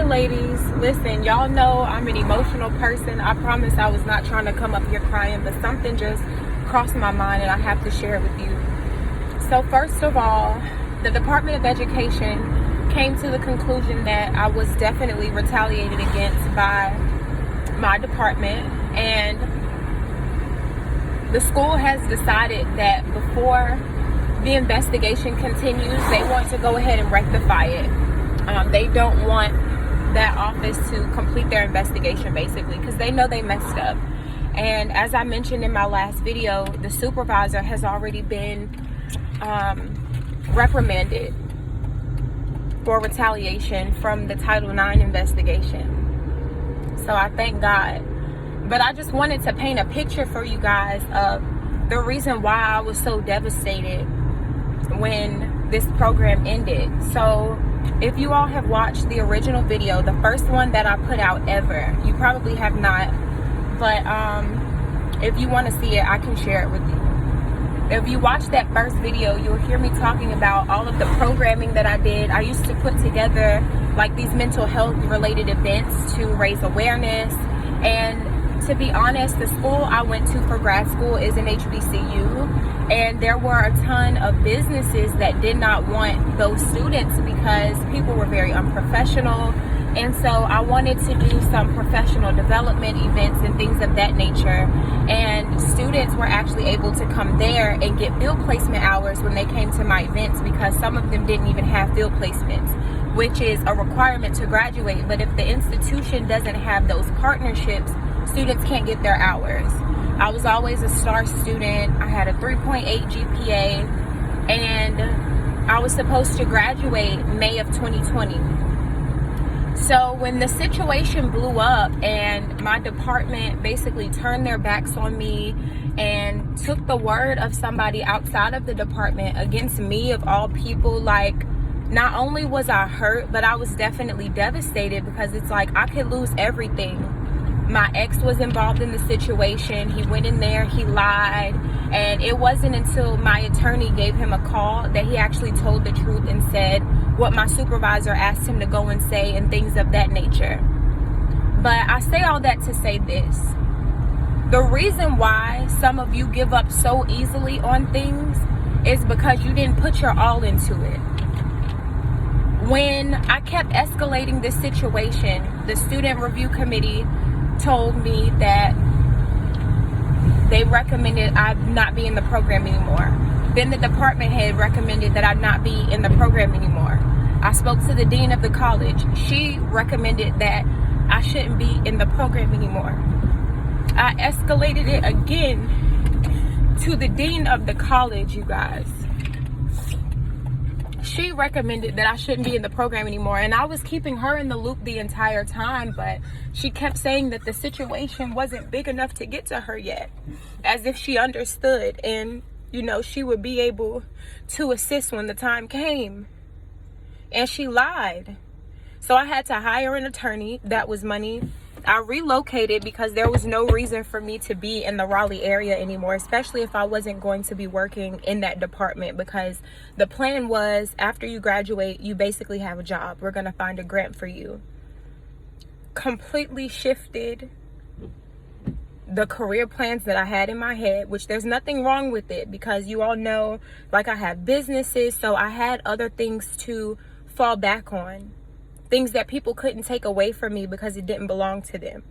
ladies. Listen, y'all know I'm an emotional person. I promise I was not trying to come up here crying, but something just crossed my mind and I have to share it with you. So first of all, the Department of Education came to the conclusion that I was definitely retaliated against by my department, and the school has decided that before the investigation continues, they want to go ahead and rectify it. They don't want that office to complete their investigation, basically, because they know they messed up. And as I mentioned in my last video, the supervisor has already been reprimanded for retaliation from the Title IX investigation. So I thank God. But I just wanted to paint a picture for you guys of the reason why I was so devastated when this program ended. So if you all have watched the original video, the first one that I put out ever, you probably have not, but if you want to see it, I can share it with you. If you watch that first video, you'll hear me talking about all of the programming that I did. I used to put together like these mental health related events to raise awareness. And to be honest, the school I went to for grad school is an HBCU, and there were a ton of businesses that did not want those students because people were very unprofessional. And so I wanted to do some professional development events and things of that nature. And students were actually able to come there and get field placement hours when they came to my events, because some of them didn't even have field placements, which is a requirement to graduate. But if the institution doesn't have those partnerships, students can't get their hours. I was always a star student. I had a 3.8 GPA, and I was supposed to graduate May of 2020. So when the situation blew up and my department basically turned their backs on me and took the word of somebody outside of the department against me of all people, like, not only was I hurt, but I was definitely devastated, because it's like I could lose everything. My ex was involved in the situation. He went in there, he lied, and it wasn't until my attorney gave him a call that he actually told the truth and said what my supervisor asked him to go and say and things of that nature. But I say all that to say this. The reason why some of you give up so easily on things is because you didn't put your all into it. When I kept escalating this situation, the student review committee told me that they recommended I not be in the program anymore. Then the department head recommended that I not be in the program anymore. I spoke to the dean of the college. She recommended that I shouldn't be in the program anymore. I escalated it again to the dean of the college, you guys. She recommended that I shouldn't be in the program anymore, and I was keeping her in the loop the entire time, but she kept saying that the situation wasn't big enough to get to her yet, as if she understood and, you know, she would be able to assist when the time came. And she lied. So I had to hire an attorney. That was money. I relocated because there was no reason for me to be in the Raleigh area anymore, especially if I wasn't going to be working in that department, because the plan was after you graduate, you basically have a job. We're going to find a grant for you. Completely shifted the career plans that I had in my head, which there's nothing wrong with it, because you all know, like, I have businesses, so I had other things to fall back on. Things that people couldn't take away from me because it didn't belong to them.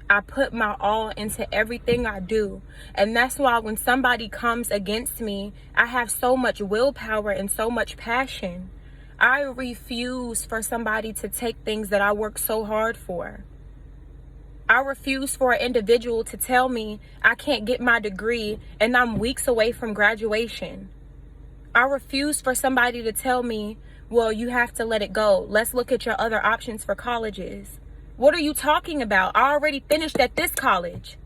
I put my all into everything I do. And that's why when somebody comes against me, I have so much willpower and so much passion. I refuse for somebody to take things that I work so hard for. I refuse for an individual to tell me I can't get my degree and I'm weeks away from graduation. I refuse for somebody to tell me, well, you have to let it go. Let's look at your other options for colleges. What are you talking about? I already finished at this college.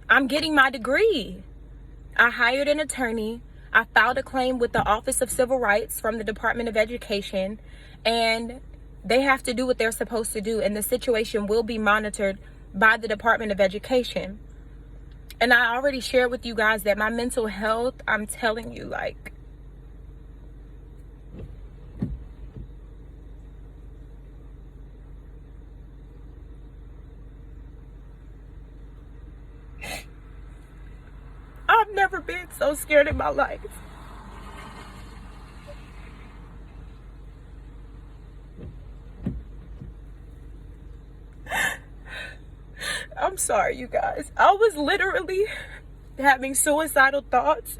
I'm getting my degree. I hired an attorney. I filed a claim with the Office of Civil Rights from the Department of Education, and they have to do what they're supposed to do, and the situation will be monitored by the Department of Education. And I already shared with you guys that my mental health, I'm telling you, like, never been so scared in my life. I'm sorry, you guys. I was literally having suicidal thoughts.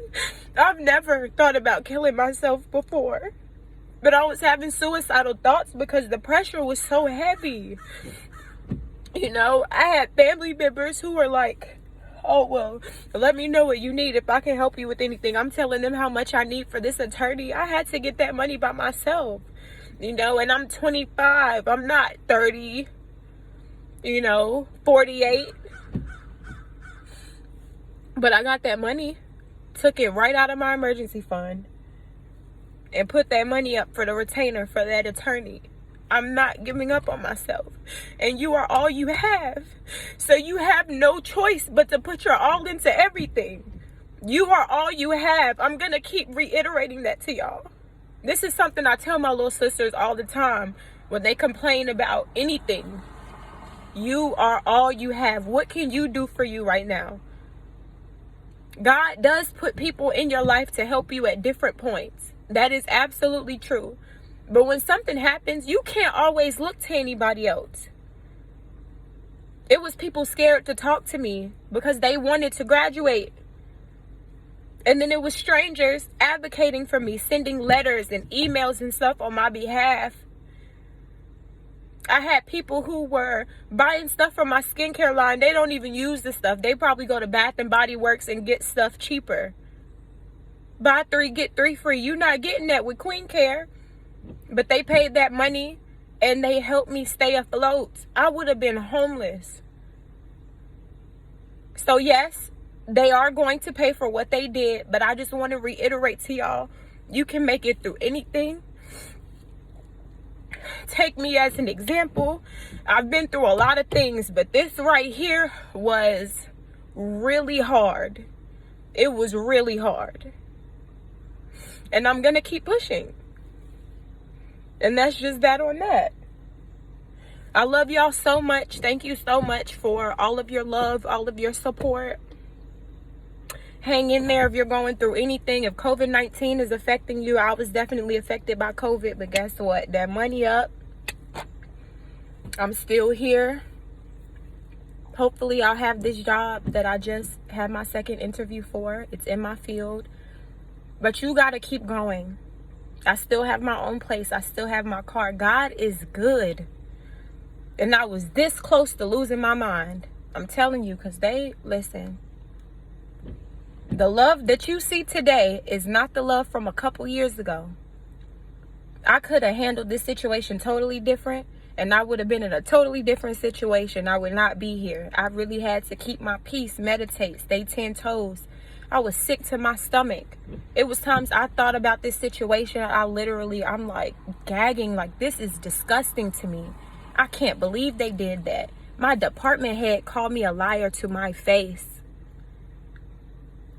I've never thought about killing myself before, but I was having suicidal thoughts because the pressure was so heavy. You know, I had family members who were like, oh, well, let me know what you need if I can help you with anything. I'm telling them how much I need for this attorney. I had to get that money by myself, you know, and I'm 25. I'm not 30, 48. But I got that money, took it right out of my emergency fund, and put that money up for the retainer for that attorney. I'm not giving up on myself. And you are all you have. So you have no choice but to put your all into everything. You are all you have. I'm going to keep reiterating that to y'all. This is something I tell my little sisters all the time when they complain about anything. You are all you have. What can you do for you right now? God does put people in your life to help you at different points. That is absolutely true. But when something happens, you can't always look to anybody else. It was people scared to talk to me because they wanted to graduate. And then it was strangers advocating for me, sending letters and emails and stuff on my behalf. I had people who were buying stuff from my skincare line. They don't even use the stuff. They probably go to Bath and Body Works and get stuff cheaper. Buy 3, get 3 free. You're not getting that with Queen Care. But they paid that money and they helped me stay afloat. I would have been homeless. So yes, they are going to pay for what they did. But I just want to reiterate to y'all, you can make it through anything. Take me as an example. I've been through a lot of things, but this right here was really hard. It was really hard. And I'm going to keep pushing. And that's just that on that. I love y'all so much. Thank you so much for all of your love, all of your support. Hang in there if you're going through anything. If COVID-19 is affecting you, I was definitely affected by COVID, but guess what? That money up. I'm still here. Hopefully I'll have this job that I just had my second interview for. It's in my field. But you got to keep going. I still have my own place. I still have my car. God is good. And I was this close to losing my mind. I'm telling you, because listen. The love that you see today is not the love from a couple years ago. I could have handled this situation totally different, and I would have been in a totally different situation. I would not be here. I really had to keep my peace, meditate, stay 10 toes. I was sick to my stomach. It was times I thought about this situation. I'm like gagging, like this is disgusting to me. I can't believe they did that. My department head called me a liar to my face.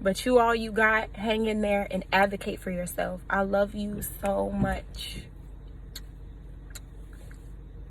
But all you got, hang in there and advocate for yourself. I love you so much.